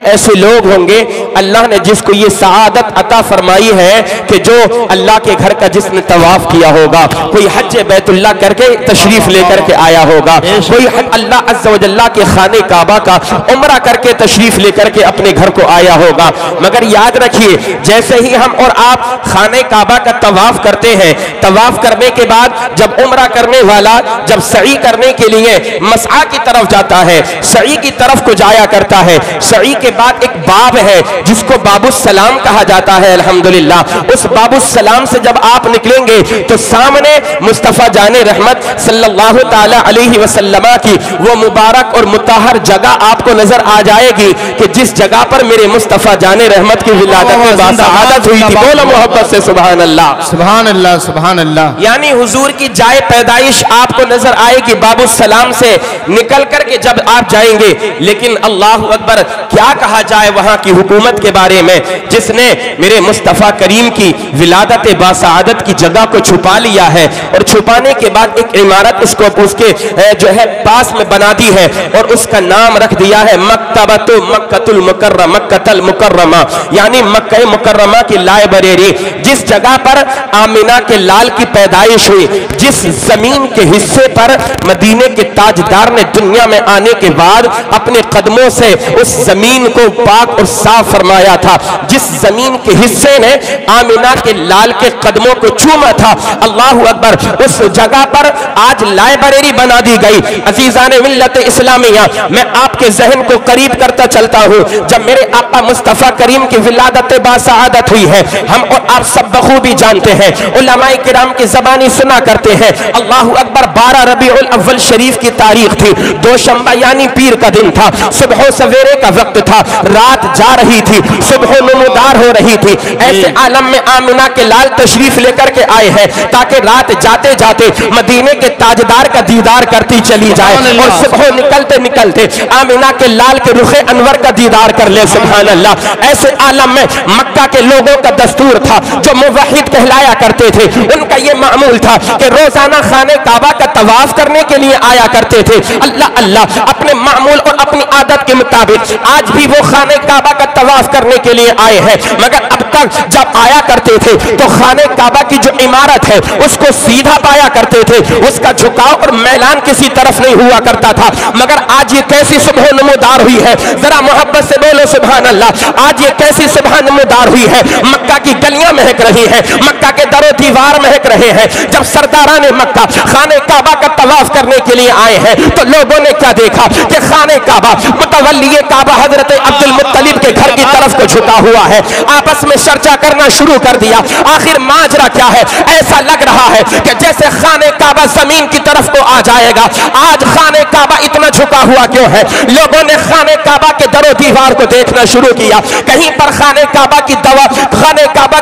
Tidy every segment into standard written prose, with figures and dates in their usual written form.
ایسے لوگ ہوں گے اللہ نے جس کو یہ سعادت عطا فرمائی ہے کہ جو اللہ کے گھر کا جس نے طواف کیا ہوگا، کوئی حج بیت اللہ کر کے تشریف لے کر کے آیا ہوگا، کوئی اللہ عز و جل کے خانہ کعبہ کا عمرہ کر کے تشریف لے کر کے اپنے گھر کو آیا ہوگا۔ مگر یاد رکھیے، جیسے ہی ہم اور آپ خانہ کعبہ کا طواف کرتے ہیں، طواف کرنے کے بعد جب عمرہ کرنے والا جب سعی کرنے کے لیے مسعی کی طرف جاتا ہے، سعی کی طرف کو جایا کرتا ہے، سعی کے بعد ایک باب ہے جس کو باب السلام کہا جاتا ہے۔ الحمدللہ اس باب السلام سے جب آپ نکلیں گے تو سامنے مصطفیٰ جان رحمت صلی اللہ تعالی علیہ وسلم کی وہ مبارک اور مطہر جگہ آپ کو نظر آ جائے گی کہ جس جگہ پر میرے مصطفیٰ جان رحمت کی ولادت میں باسعادت ہوئی تھی۔ بولو محبت سے سبحان اللہ، سبحان اللہ، سبحان اللہ۔ یعنی حضور کی جائے پیدائش آپ کو نظر آئے گی باب السلام سے نکل کر کے جب آپ جائیں گے۔ لیکن اللہ اکبر، کیا کہا جائے وہاں کی حکومت کے بارے میں جس نے میرے مصطفیٰ کریم کی ولادت باسعادت کی جگہ کو چھپا لیا ہے، اور چھپانے کے بعد ایک عمارت اس کو اس کے جو ہے پاس میں بنا دی ہے، اور اس کا نام رکھ دیا ہے مکتبۃ مکۃ المکرمہ، مکۃ المکرمہ، یعنی مکہ مکرمہ کی لائبریری، جس جگہ پر آمینہ کے لال کی پیدائش ہوئی، جس زمین کے حصے پر مدینے کے تاجدار نے دنیا میں آنے کے بعد اپنے قدموں سے اس زمین کو پاک اور صاف فرمایا تھا، جس زمین کے حصے نے آمینہ کے لال کے قدموں کو چوما تھا، اللہ اکبر، اس جگہ پر آج لائبریری بنا دی گئی۔ عزیزان ملت اسلامیہ، میں آپ کے ذہن کو قریب کرتا چلتا ہوں، جب میرے آقا مصطفیٰ کریم کی ولادت باسعادت ہوئی ہے، ہم اور آپ سب بخوبی جانتے ہیں، علماء کرام کی زبانی سنا کرتے ہیں، اللہ اکبر، 12 ربیع الاول شریف کی تاریخ تھی، دوشنبہ یعنی پیر کا دن تھا، صبح و سویرے کا وقت تھا، رات جا رہی تھی، صبح نمودار ہو رہی تھی، ایسے عالم میں آمینہ کے لال تشریف لے کر کے آئے ہیں تاکہ رات جاتے جاتے مدینے کے تاجدار کا دیدار کرتی چلی جائے، اور صبح نکلتے نکلتے آمینہ کے لال کے رخ انور کا دیدار کر لے۔ سبحان اللہ، ایسے عالم میں مکہ کے لوگوں کا دستور تھا جو موحد کہلایا کرتے تھے، ان کا یہ معمول تھا کہ روزانہ خانہ کعبہ کا طواف کرنے کے لیے آیا کرتے تھے۔ اللہ اللہ، اپنے معمول اور اپنی عادت کے مطابق آج بھی وہ خانہ کعبہ کا طواف کرنے کے لیے آئے ہیں، مگر اب تک جب آیا کرتے تھے تو خانہ کعبہ کی جو عمارت ہے اس کو سیدھا پایا کرتے تھے، اس کا جھکاؤ اور میلان کسی طرف نہیں ہوا کرتا تھا۔ مگر آج یہ کیسی صبح نمودار ہوئی ہے، ذرا محبت سے بولو سبحان اللہ، آج یہ کیسی صبح نمودار ہوئی ہے، مکہ کی گلیاں مہک رہی ہیں، مکہ کے در و دیوار مہک رہے ہیں۔ جب سرداران مکہ خانہ کعبہ کا طواف کرنے کے لیے آئے ہیں تو لوگوں نے کیا دیکھا کہ خانہ کعبہ متولی کعبہ حضرت عبد المطلب کے گھر کی طرف کو جھکا ہوا ہے۔ آپس میں چرچا کرنا شروع کر دیا، آخر ماجرا کیا ہے؟ ایسا لگ رہا ہے کہ جیسے خانہ کعبہ زمین کی طرف کو آ جائے گا۔ آج خانہ کعبہ اتنا جھکا ہوا کیوں ہے؟ لوگوں نے خانہ کعبہ کے در و دیوار کو دیکھنا شروع کیا، کہیں پر خانہ کعبہ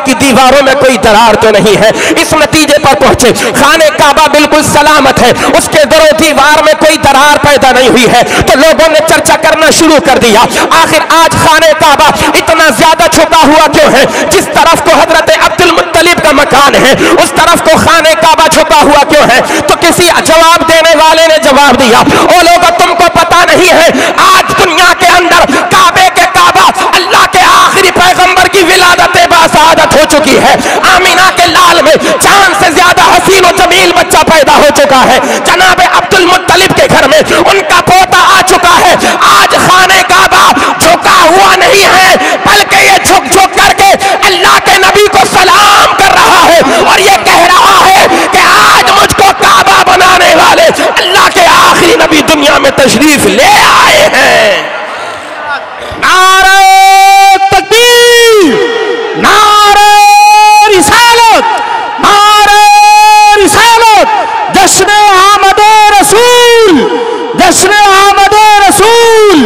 کی دیواروں میں کوئی درار تو نہیں ہے۔ اس نتیجے پر پہنچے خانہ کعبہ بالکل سلامت ہے، اس کے در و دیوار میں کوئی درار پیدا نہیں ہوئی ہے، تو لوگوں نے چرچا کرنا شروع کر دیا۔ آخر آج خانہ کعبہ اتنا زیادہ چھپا ہوا کیوں ہے؟ جس طرف کو حضرت عبد المطلب کا مکان ہے اس طرف کو خانہ کعبہ چھپا ہوا کیوں ہے؟ تو کسی جواب دینے والے نے جواب دیا، او لوگوں تم کو پتا نہیں ہے، آج دنیا کے اندر کعبے کے کعبہ اللہ کے آخری پیغمبر کی ولادت باسعادت ہو چکی ہے۔ آمینہ کے لال میں چاند سے زیادہ حسین و جمیل بچہ پیدا ہو چکا ہے، جناب عبد المطلب کے گھر میں ان کا پوتا آ چکا ہے۔ آج خانہ کعبہ جھکا ہوا نہیں ہے، بلکہ یہ جھک جھک کر کے اللہ کے نبی کو سلام کر رہا ہے، اور یہ کہہ رہا ہے کہ آج مجھ کو کعبہ بنانے والے اللہ کے آخری نبی دنیا میں تشریف لے آئے ہیں۔ نعرہ تکبیر، نعرہ رسالت، نعرہ رسالت، جشن آمد رسول، جشن آمد رسول،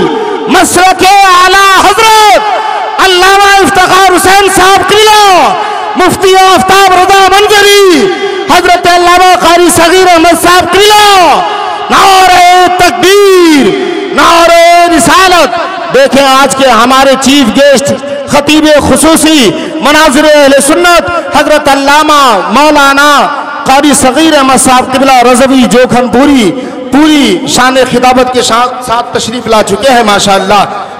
مسلک اعلیٰ حضرت علامہ افتخار حسین صاحب قلعہ، مفتی آفتاب رضا منظری، حضرت علامہ قاری صغیر احمد صاحب قلعہ، نعرہ تکبیر، نعرہ رسالت۔ دیکھیں آج کے ہمارے چیف گیسٹ خطیب خصوصی مناظر اہل سنت حضرت علامہ مولانا قاری صغیر احمد صاحب قبلہ رضوی جوکھن پوری شان خطابت کے ساتھ تشریف لا چکے ہیں ماشاءاللہ۔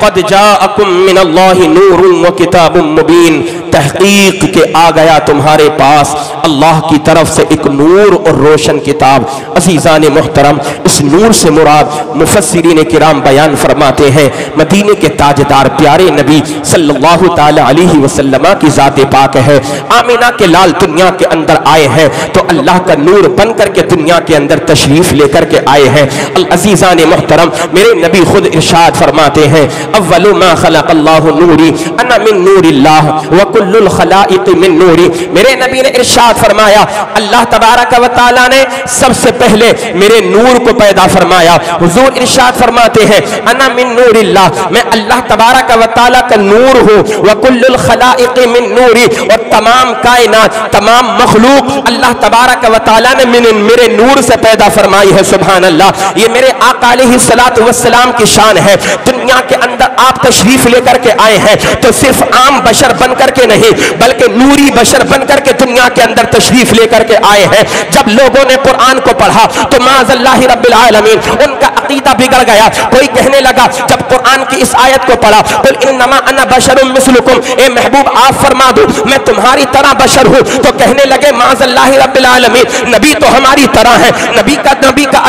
قد جاءکم من اللہ نور و کتاب مبین، تحقیق کہ آ گیا تمہارے پاس اللہ کی طرف سے ایک نور اور روشن کتاب۔ عزیزان محترم، اس نور سے مراد مفسرین کرام بیان فرماتے ہیں مدینے کے تاجدار پیارے نبی صلی اللہ تعالی علیہ وسلم کی ذات پاک ہے۔ آمینہ کے لال دنیا کے اندر آئے ہیں تو اللہ کا نور بن کر کے دنیا کے اندر تشریف لے کر کے آئے ہیں۔ عزیزان محترم، میرے نبی خود ارشاد فرماتے ہیں اول ما خلق اللہ نوری انا من نور اللہ وکل الخلائق من نوری۔ میرے نبی نے ارشاد فرمایا اللہ تبارک و تعالی نے سب سے پہلے میرے نور کو پیدا فرمایا۔ حضور ارشاد فرماتے ہیں انا من نور اللہ، میں اللہ تبارک و تعالی کا نور ہوں، وکل الخلائق من نوری، اور تمام کائنات تمام مخلوق اللہ تبارک و تعالی نے میرے نور سے پیدا فرمائی ہے۔ سبحان اللہ، یہ میرے آقا علیہ الصلوۃ والسلام کی شان ہے۔ دنیا کے اندر آپ تشریف لے کر کے آئے ہیں تو صرف عام بشر بن کر کے نہیں بلکہ نوری بشر بن کر کے دنیا کے اندر تشریف لے کر کے آئے ہیں۔ جب لوگوں نے قرآن کو پڑھا تو معاذ اللہ رب العالمین ان کا عقیدہ بگڑ گیا۔ کوئی کہنے لگا جب قرآن کی اس آیت کو پڑھا قل انما انا بشر مثلکم، اے محبوب آپ فرما دو میں تمہاری طرح بشر ہوں، تو کہنے لگے معاذ اللہ رب العالمین نبی تو ہماری طرح ہے، نبی کا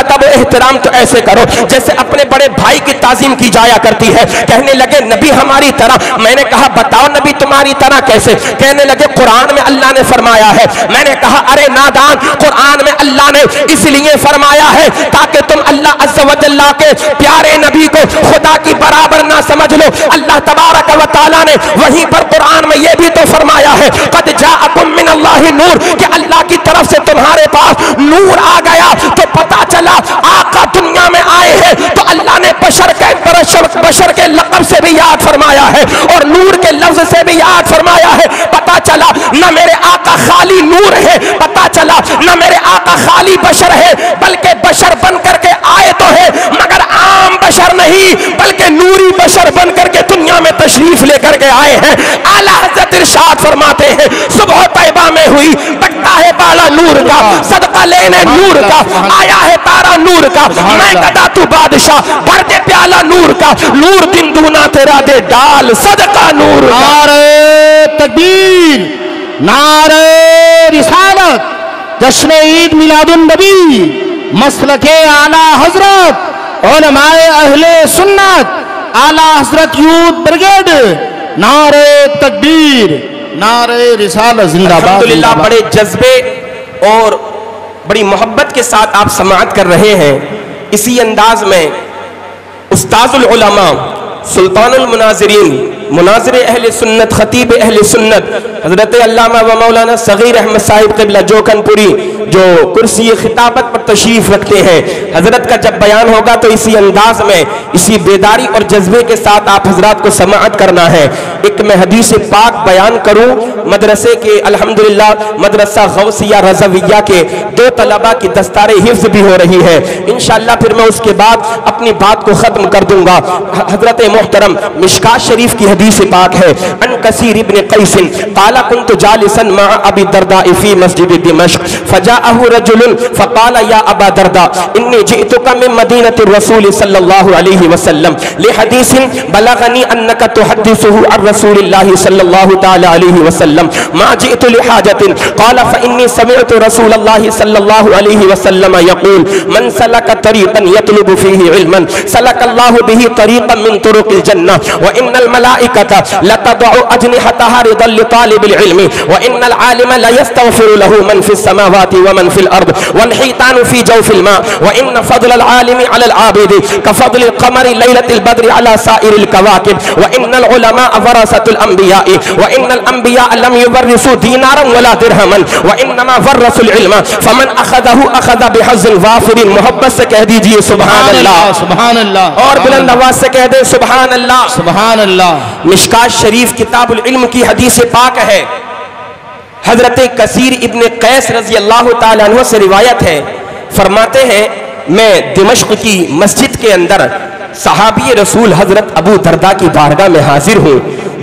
ادب و احترام تو ایسے کرو جیسے اپنے بڑے بھائی کی تعظیم کی جایا کرتی ہے۔ کہنے لگے نبی ہماری طرح، میں نے کہا بتاؤ نبی تمہاری طرح کیسے؟ کہنے لگے قرآن میں اللہ نے فرمایا ہے۔ میں نے کہا ارے نادان، قرآن میں اللہ نے اس لیے فرمایا ہے تاکہ تم اللہ عز و جل کے پیارے نبی کو خدا کی برابر نہ سمجھ لو۔ اللہ تبارک و تعالی نے وہیں پر قرآن میں یہ بھی تو فرمایا ہے قد جاءکم من اللہ نور، کہ اللہ کی طرف سے تمہارے پاس نور آ گیا۔ تو پتا چلا آقا دنیا میں آئے ہیں تو اللہ نے بشر کے لقب سے بھی یاد فرمایا ہے اور نور کے لفظ سے بھی یاد فرمایا ہے۔ پتا چلا نہ میرے آقا خالی نور ہے، پتا چلا نہ میرے آقا خالی بشر ہے بلکہ بشر بن کر کے آئے تو ہے مگر عام بشر نہیں بلکہ نوری بشر بن کر کے دنیا میں تشریف لے کر کے آئے ہیں۔ اعلیٰ حضرت ارشاد فرماتے ہیں صبح طیبہ میں ہوئی بٹتا ہے بالا نور کا، صدقہ لینے نور کا، آیا ہے تارا نور کا، میں گدا تو بادشاہ بھر دے پیالہ نور کا، نور دن دونا تیرا دے ڈال صدقہ نور کا۔ نعرہ تکبیر، نعرہ رسالت، جشن عید میلاد النبی، مسلک اعلیٰ حضرت علماء اہل سنت، اعلیٰ حضرت یوتھ بریگیڈ، نعرہ تکبیر، نعرہ رسالت زندہ باد۔ الحمدللہ بڑے جذبے اور بڑی محبت کے ساتھ آپ سماعت کر رہے ہیں۔ اسی انداز میں استاذ العلماء، سلطان المناظرین، مناظر اہل سنت، خطیب اہل سنت حضرت علامہ و مولانا صغیر احمد صاحب قبلہ جوکن پوری جو کرسی خطابت پر تشریف رکھتے ہیں، حضرت کا جب بیان ہوگا تو اسی انداز میں اسی بیداری اور جذبے کے ساتھ آپ حضرات کو سماعت کرنا ہے۔ ایک میں حدیث پاک بیان کروں، مدرسے کے الحمدللہ مدرسہ غوثیہ رضویہ کے 2 طلبہ کی دستار حفظ بھی ہو رہی ہے، انشاءاللہ پھر میں اس کے بعد اپنی بات کو ختم کر دوں گا۔ حضرت محترم مشکات شریف کی حدیث پاک ہے ان کثیر ابن قیس قال كنت جالسا مع ابي الدرداء في مسجد دمشق فجاءه رجل فقال يا ابا الدرداء اني جئتك من مدينة الرسول صلى الله عليه وسلم لحديث بلغني انك تحدثه عن رسول الله صلى الله تعالى عليه وسلم ما جئت لحاجة قال فاني سمعت رسول الله صلى الله عليه وسلم يقول من سلك طريقا يطلب فيه علما سلك الله به طريقا من طرق الجنة وان الملائكة لتضع اجنحتها رضا لطالب العلم وان العالم لا يستغفر له من في السماوات ومن في الارض والحيتان في جوف الماء وان فضل العالم على العابد كفضل القمر ليلة البدر على سائر الكواكب وان العلماء ورثة الانبياء وان الانبياء لم يورثوا دينارا ولا درهما وانما ورثوا العلم فمن اخذه اخذ بحظ وافر۔ محبت سے کہہ دیجئے سبحان اللہ، سبحان اللہ، اور بلند آواز سے کہہ دیں سبحان اللہ، سبحان اللہ۔ مشکات شریف کتاب العلم کی حدیث پاک ہے، حضرت کثیر ابن قیس رضی اللہ تعالیٰ عنہ سے روایت ہے، فرماتے ہیں میں دمشق کی مسجد کے اندر صحابی رسول حضرت ابو درداء کی بارگاہ میں حاضر ہوں،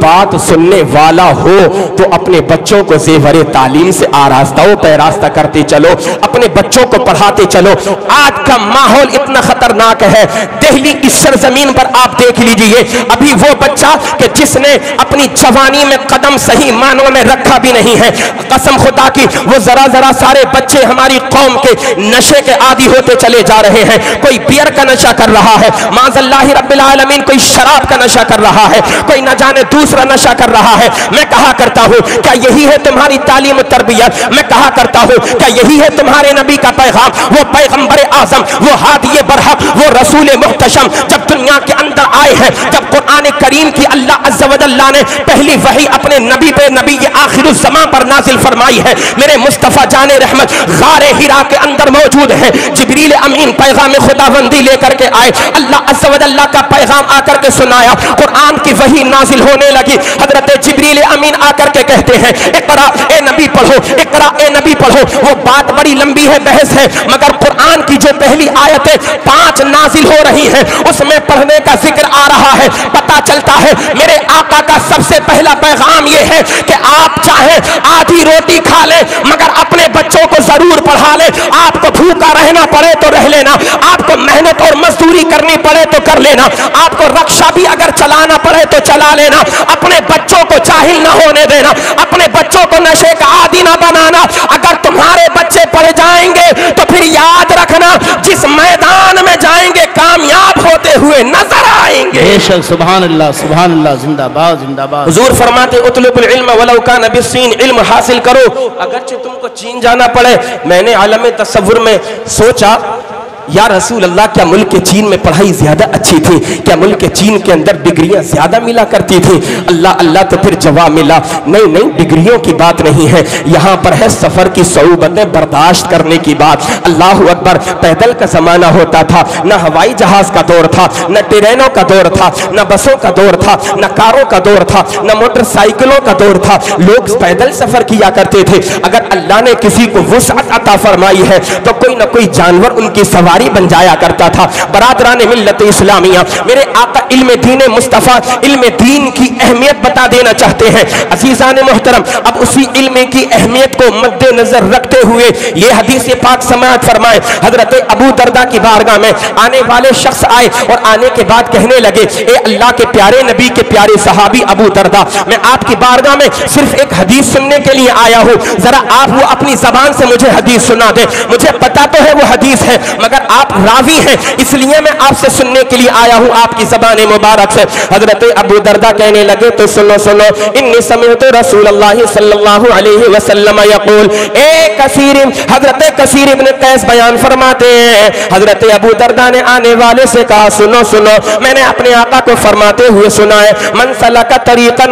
بات سننے والا ہو تو اپنے بچوں کو زیور تعلیم سے آراستہ و پیراستہ کرتے چلو، اپنے بچوں کو پڑھاتے چلو۔ آج کا ماحول اتنا خطرناک ہے، دہلی کی سرزمین پر آپ دیکھ لیجئے، ابھی وہ بچہ کہ جس نے اپنی جوانی میں قدم صحیح معنوں میں رکھا بھی نہیں ہے، قسم خدا کی وہ ذرا ذرا سارے بچے ہماری قوم کے نشے کے عادی ہوتے چلے جا رہے ہیں۔ کوئی بیئر کا نشہ کر رہا ہے، معاذ اللہ رب العالمین، کوئی شراب کا نشہ کر رہا ہے، کوئی نہ جانے دوسرا نشہ کر رہا ہے۔ میں کہا کرتا ہوں کیا یہی ہے تمہاری تعلیم و تربیت؟ میں کہا کرتا ہوں کیا یہی ہے تمہارے نبی کا پیغام؟ وہ پیغمبر اعظم، وہ ہادی برحق، وہ رسول محتشم جب دنیا کے اندر آئے ہیں، جب قرآن کریم کی اللہ عز و جل نے پہلی وحی اپنے نبی پہ، نبی آخر الزمان پر نازل فرمائی ہے، میرے مصطفیٰ جان رحمت غار ہرا کے اندر موجود ہے، جبریل امین پیغام خداوندی لے کر کے آئے، اللہ عز و جل کا پیغام آ کر کے سنایا، قرآن کی وحی نازل ہونے لگی، حضرت جبریل امین آ کر کے کہتے ہیں اقرا اے نبی پڑھو، اقرا اے نبی پڑھو۔ وہ بات بڑی لمبی ہے، بحث ہے، مگر قرآن کی جو پہلی آیتیں 5 نازل ہو رہی ہیں اس میں پڑھنے کا ذکر آ رہا ہے، پتہ چلتا ہے میرے آقا کا سب سے پہلا پیغام یہ ہے کہ آپ چاہیں آدھی روٹی کھا لیں مگر اپنے بچوں کو ضرور پڑھا لیں، آپ کو بھوکا رہنا پڑے تو رہ لینا، آپ کو محنت اور مزدوری کرنی پڑے تو کر لینا، آپ کو رکشہ بھی اگر چلانا پڑے تو چلا لینا، اپنے بچوں کو جاہل نہ ہونے دینا، اپنے بچوں کو نشے کا عادی نہ بنانا۔ اگر تمہارے بچے پڑھ جائیں گے تو پھر یاد رکھنا جس میدان میں جائیں گے کامیاب ہوتے ہوئے نظر آئیں گے۔ بے شک، سبحان اللہ سبحان اللہ، زندہ باد زندہ باد۔ حضور فرماتے اطلب العلم ولو کان بالصین، علم حاصل کرو اگرچہ تم کو چین جانا پڑے۔ میں نے عالم تصور میں سوچا یا رسول اللہ کیا ملک چین میں پڑھائی زیادہ اچھی تھی؟ کیا ملک چین کے اندر ڈگریاں زیادہ ملا کرتی تھی؟ اللہ تو پھر جواب ملا نہیں، ڈگریوں کی بات نہیں ہے، یہاں پر ہے سفر کی صعوبتیں برداشت کرنے کی بات۔ اللہ اکبر، پیدل کا زمانہ ہوتا تھا، نہ ہوائی جہاز کا دور تھا، نہ ٹرینوں کا دور تھا، نہ بسوں کا دور تھا، نہ کاروں کا دور تھا، نہ موٹر سائیکلوں کا دور تھا، لوگ پیدل سفر کیا کرتے تھے۔ اگر اللہ نے کسی کو وسعت عطا فرمائی ہے تو کوئی نہ کوئی جانور ان کی سواری بن جایا کرتا تھا۔ برادران ملت اسلامیہ، میرے آقا علم دین مصطفیٰ، علم دین کی اہمیت بتا دینا چاہتے ہیں۔ عزیزان محترم، اب اسی علم کی اہمیت کو مد نظر رکھتے ہوئے یہ حدیث پاک سماعت فرمائے۔ حضرت ابو دردہ کی بارگاہ میں آنے والے شخص آئے اور آنے کے بعد کہنے لگے اے اللہ کے پیارے نبی کے پیارے صحابی ابو دردہ، میں آپ کی بارگاہ میں صرف ایک حدیث سننے کے لیے آیا ہوں، ذرا آپ وہ اپنی زبان سے مجھے حدیث سنا دیں۔ مجھے پتا تو ہے وہ حدیث ہے مگر آپ راوی ہیں اس لیے میں آپ سے سننے کے لیے آیا ہوں آپ کی زبان مبارک سے۔ حضرت ابو دردہ کہنے لگے تو سنو انی سمعت رسول اللہ صلی اللہ علیہ وسلم یقول، اے کثیر، حضرت کثیر ابن قیس بیان فرماتے ہیں، حضرت ابو دردہ نے آنے والے سے کہا سنو میں نے اپنے آقا کو فرماتے ہوئے سنا ہے، من سلک طریقا،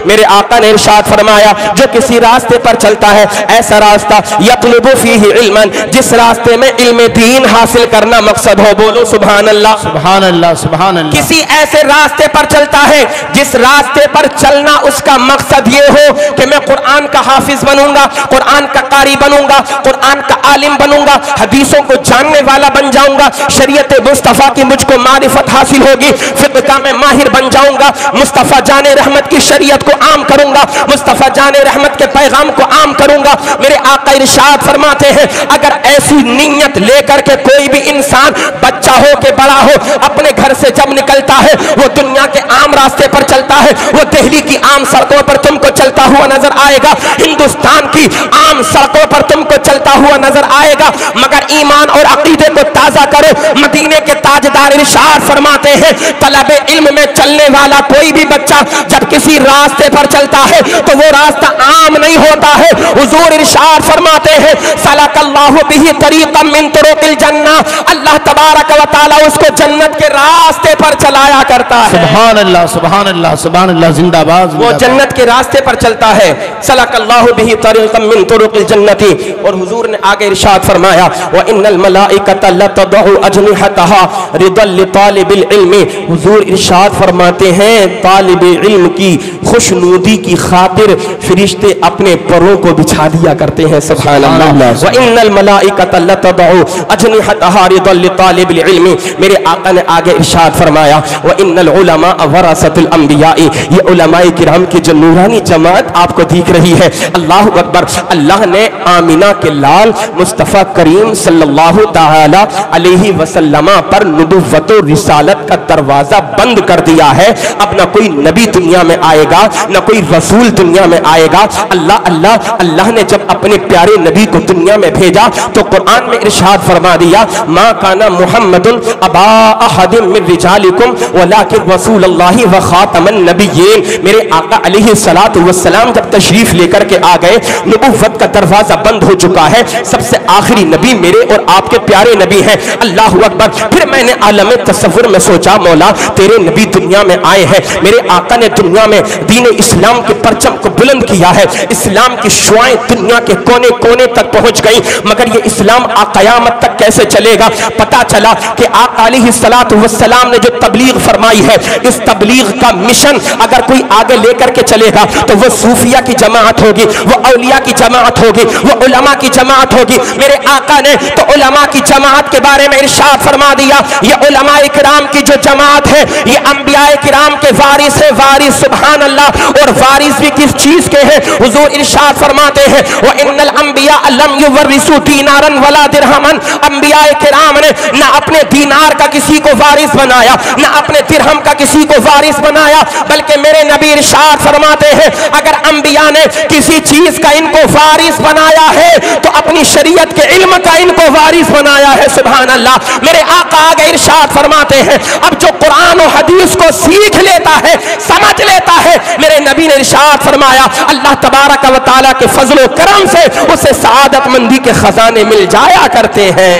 میرے آقا نے ارشاد فرمایا جو کسی راستے پر چلتا ہے، ایسا راستہ یطلب فیہ علما، جس راستے میں علم دین حاصل کرنا مقصد ہو، بولو سبحان اللہ سبحان اللہ سبحان اللہ۔ کسی ایسے راستے پر چلتا ہے جس راستے پر چلنا اس کا مقصد یہ ہو کہ میں قرآن کا حافظ بنوں گا، قرآن کا قاری بنوں گا، قرآن کا عالم بنوں گا، حدیثوں کو جاننے والا بن جاؤں گا، شریعت مصطفیٰ کی مجھ کو معرفت حاصل ہوگی، فقہ کا میں ماہر بن جاؤں گا، مصطفیٰ جان رحمت کی شریعت کو عام کروں گا، مصطفیٰ جان رحمت کے پیغام کو عام کروں گا۔ میرے آقا ارشاد فرماتے ہیں اگر ایسی نیت لے کر کے کوئی بھی انسان بچہ ہو کے بڑا ہو اپنے گھر سے جب نکلتا ہے وہ دنیا کے عام راستے پر چلتا ہے، وہ دہلی کی عام سڑکوں پر تم کو چلتا ہوا نظر آئے گا، ہندوستان کی عام سڑکوں پر تم کو چلتا ہوا نظر آئے گا، مگر ایمان اور عقیدے کو تازہ کرو۔ مدینے کے تاجدار ارشاد فرماتے ہیں طلب علم میں چلنے والا کوئی بھی بچہ جب کسی راستے پر چلتا ہے تو وہ راستہ عام نہیں ہوتا ہے۔ حضور ارشاد فرماتے ہیں سلک اللہ بہ طریقا من طرق الجنہ، اللہ تبارک و تعالی اس کو جنت کے راستے پر چلایا کرتا ہے۔ سبحان اللہ سبحان اللہ سبحان اللہ، زندہ باد۔ وہ جنت کے راستے پر چلتا ہے، سلک اللہ بہ طریقا من طرق الجنہ۔ اور حضور نے آگے ارشاد فرمایا وَإِنَّ الْمَلَائِكَةَ لَتَضَعُ أَجْنِحَتَهَا رِضًا لِطَالِبِ الْعِلْمِ۔ حضور ارشاد فرماتے ہیں طالب علم کی خوشنودی کی خاطر فرشتے اپنے پروں کو بچھا دیا کرتے ہیں۔ سبحان اللہ۔ وَإِنَّ الْمَلَائِكَةَ لَتَضَعُ أَجْنِحَتَهَا رِضًا لِطَالِبِ العلم، میرے آقا نے آگے ارشاد فرمایا وَإِنَّ الْعُلَمَاءَ وَرَثَةُ الْأَنْبِيَاءِ، یہ علماء کرام کی جو نورانی جماعت آپ کو دیکھ رہی ہے، اللہ اکبر، اللہ نے آمینہ کے لال مصطفیٰ کریم صلی اللہ تعالی علیہ وسلم پر نبوت و رسالت کا دروازہ بند کر دیا ہے۔ اب نہ کوئی نبی دنیا میں آئے گا، نہ کوئی رسول دنیا میں آئے گا۔ اللہ نے جب اپنے پیارے نبی کو دنیا میں بھیجا تو قرآن میں ارشاد فرما دیا ما کان محمد ابا احد من رجالکم ولکن رسول اللہ وخاتم النبیین۔ میرے آقا علیہ الصلوۃ والسلام جب تشریف لے کر کے آ گئے، نبوت کا دروازہ بند ہو چکا ہے، سب سے آخری نبی میرے اور آپ کے پیارے نبی ہیں۔ اللہ اکبر۔ پھر میں نے عالم تصور میں سوچا مولا تیرے نبی دنیا میں آئے ہیں، میرے آقا نے دنیا میں دین اسلام کے پرچم کو بلند کیا ہے، اسلام کی شعائیں دنیا کے کونے کونے تک پہنچ گئی، مگر یہ اسلام قیامت تک کیسے چلے گا؟ پتا چلا کہ آقا علیہ الصلوۃ والسلام نے جو تبلیغ فرمائی ہے، اس تبلیغ کا مشن اگر کوئی آگے لے کر کے چلے گا تو وہ صوفیہ کی جماعت ہوگی، وہ اولیاء کی جماعت ہوگی، وہ علماء کی جماعت ہوگی۔ میرے آقا نے تو علماء کی جماعت کے بارے میں ارشاد فرما دیا یہ علماء کرام کی جو جماعت ہے یہ انبیاء کرام کے وارث ہیں، وارث سبحان اللہ، اور وارث بھی کس چیز کے ہیں؟ حضور ارشاد فرماتے ہیں وَإِنَّ الْأَنْبِيَاءَ لَمْ يُوَرِّثُوا دِينَارًا وَلَا دِرْهَمًا، انبیاء کرام نے نہ اپنے دینار کا کسی کو وارث بنایا، نہ اپنے درہم کا کسی کو وارث بنایا، بلکہ میرے نبی ارشاد فرماتے ہیں اگر انبیاء نے کسی چیز کا ان کو وارث بنایا ہے تو اپنی شریعت کے علم کا ان کو وارث بنایا ہے، سبحان اللہ۔ میرے آقا آگے ارشاد فرماتے ہیں اب جو قرآن و حدیث کو سیکھ لیتا ہے، سمجھ لیتا ہے، میرے نبی نے ارشاد فرمایا اللہ تبارک و تعالیٰ کے فضل و کرم سے اسے سعادت مندی کے خزانے مل جایا کرتے ہیں۔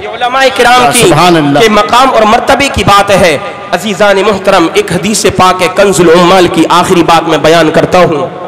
یہ علماء کرام کی مقام اور مرتبے کی بات ہے۔ عزیزان محترم، ایک حدیث پاک ہے کنز العمال کی آخری بات میں بیان کرتا ہوں۔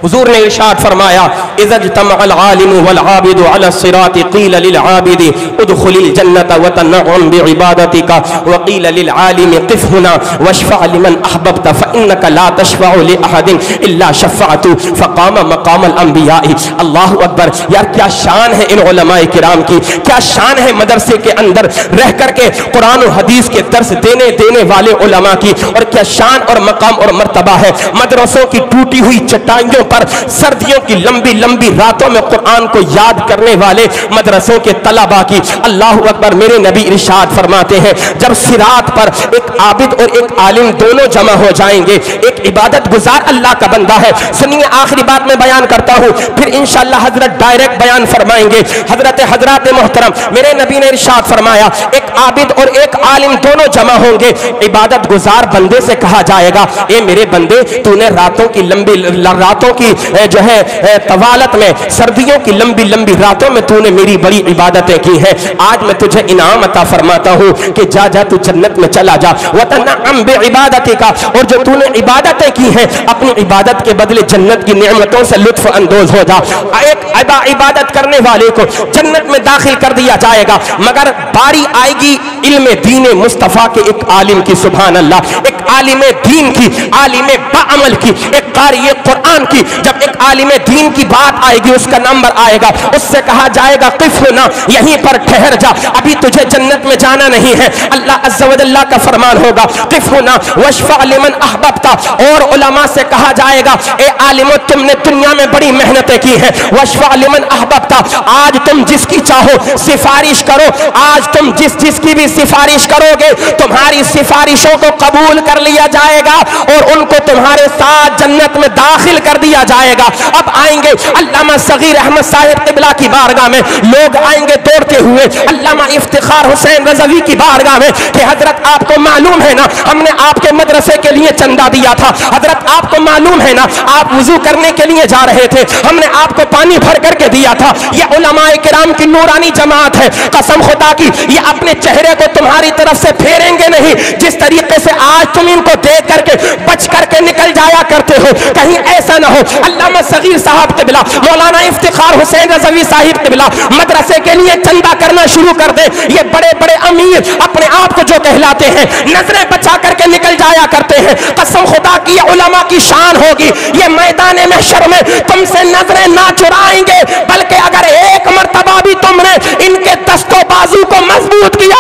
حضور نے ارشاد فرمایا اذا اجتمع العالم والعابد على الصراط قيل للعابد ادخل الجنة وتنعم بعبادتك وقيل للعالم قف هنا واشفع لمن احببت فانك لا تشفع لاحد الا شفعت فقام مقام الانبیاء۔ اللہ اکبر۔ یار کیا شان ہے ان علماء کرام کی، کیا شان ہے مدرسے کے اندر رہ کر کے قرآن و حدیث کے درس دینے والے علماء کی، اور کیا شان اور مقام اور مرتبہ ہے مدرسوں کی ٹوٹی ہوئی چٹائیوں پر سردیوں کی لمبی لمبی راتوں میں قرآن کو یاد کرنے والے مدرسوں کے طلباء کی۔ اللہ اکبر۔ میرے نبی ارشاد فرماتے ہیں جب صراط پر ایک عابد اور ایک عالم دونوں جمع ہو جائیں گے، ایک عبادت گزار اللہ کا بندہ ہے، سنیے آخری بات میں بیان کرتا ہوں پھر انشاءاللہ حضرت ڈائریکٹ بیان فرمائیں گے۔ حضرات محترم، میرے نبی نے ارشاد فرمایا ایک عابد اور ایک عالم دونوں جمع ہوں گے، عبادت گزار بندے سے کہا جائے گا اے میرے بندے تو نے راتوں کی لمبی راتوں کی جو ہے طوالت میں، سردیوں کی لمبی لمبی راتوں میں تو نے میری بڑی عبادتیں کی ہیں، آج میں تجھے انعام عطا فرماتا ہوں کہ جا تو جنت میں چلا جا وتنعم بعبادتک، اور جو تو نے عبادتیں کی ہیں اپنی عبادت کے بدلے جنت کی نعمتوں سے لطف اندوز ہو جا۔ ایک عبادت کرنے والے کو جنت میں داخل کر دیا جائے گا، مگر باری آئے گی علم دین مصطفیٰ کے ایک عالم کی، سبحان اللہ، ایک عالم دین کی، عالم بعمل کی، ایک قاری قرآن کی۔ جب ایک عالم دین کی بات آئے گی، اس کا نمبر آئے گا، اس سے کہا جائے گا قف ہونا، یہیں پر ٹھہر جا، ابھی تجھے جنت میں جانا نہیں ہے۔ اللہ عز و جل کا فرمان ہوگا قف ہونا واشفع لمن احببت، اور علماء سے کہا جائے گا اے عالمو تم نے دنیا میں بڑی محنتیں کی ہیں، واشفع لمن احببت، آج تم جس کی چاہو سفارش کرو، آج تم جس کی بھی سفارش کرو گے تمہاری سفارشوں کو قبول کر لیا جائے گا اور ان کو تمہارے ساتھ جنت میں داخل کر دیا جائے گا۔ اب آئیں گے علامہ صغیر احمد صاحب قبلہ کی بارگاہ میں، لوگ آئیں گے دوڑتے ہوئے علامہ افتخار حسین رضوی کی بارگاہ میں کہ حضرت آپ کو معلوم ہے نا ہم نے آپ کے مدرسے کے لیے چندہ دیا تھا، حضرت آپ کو معلوم ہے نا آپ وضو کرنے کے لیے جا رہے تھے، ہم نے آپ کو پانی بھر کر کے دیا تھا۔ یہ علماء کرام کی نورانی جماعت ہے، قسم خدا کی یہ اپنے چہرے کو تمہاری طرف سے پھیریں گے نہیں، جس طریقے سے آج تم ان کو دیکھ کر کے بچ کر کے نکل جایا کرتے ہو، کہیں ایسا نہ ہو علامہ صغیر صاحب قبلہ، مولانا افتخار حسین رضوی صاحب قبلہ مدرسے کے لیے چندہ کرنا شروع کر دے، یہ بڑے بڑے امیر اپنے آپ کو جو کہلاتے ہیں نظریں بچا کر کے نکل جایا کرتے ہیں، قسم خدا کی یہ علماء کی شان ہوگی، یہ میدان محشر میں تم سے نظریں نہ چرائیں گے، بلکہ اگر ایک مرتبہ بھی تم نے ان کے دست و بازو کو مضبوط کیا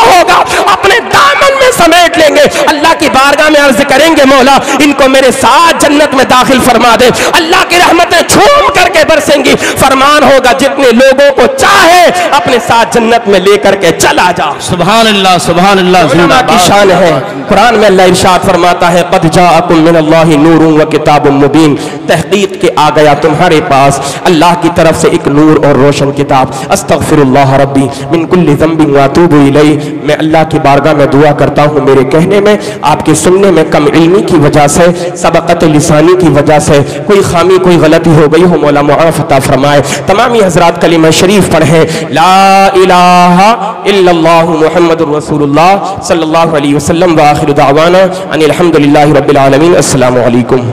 عرض کریں گے مولا ان کو میرے ساتھ جنت میں داخل فرما دے. اللہ کی رحمتیں جھوم کر کے برسیں گی. فرمان ہوگا جتنے لوگوں کو چاہے اپنے ساتھ جنت میں لے کر کے چلا جا. سبحان اللہ سبحان اللہ. علماء کی شان ہے. قرآن میں اللہ ارشاد فرماتا ہے قد جاءکم من اللہ نور و کتاب مبین. تحقیق کے آ گیا تمہارے پاس اللہ کی طرف سے ایک نور اور روشن کتاب. استغفر اللہ ربی من کل ذنب واتوب الیہ. میں اللہ کی بارگاہ میں دعا کرتا ہوں میرے کہنے میں آپ کے سننے میں کم علمی کی وجہ سے سبقت لسانی کی وجہ سے کوئی خامی کوئی غلطی ہو گئی ہو مولا معاف عطا فرمائے. تمامی حضرات کلمہ شریف پڑھیں لا الہ الا اللہ محمد رسول اللہ صلی اللہ علیہ وسلم. وآخر دعوانا ان الحمدللہ رب العالمین. السلام علیکم.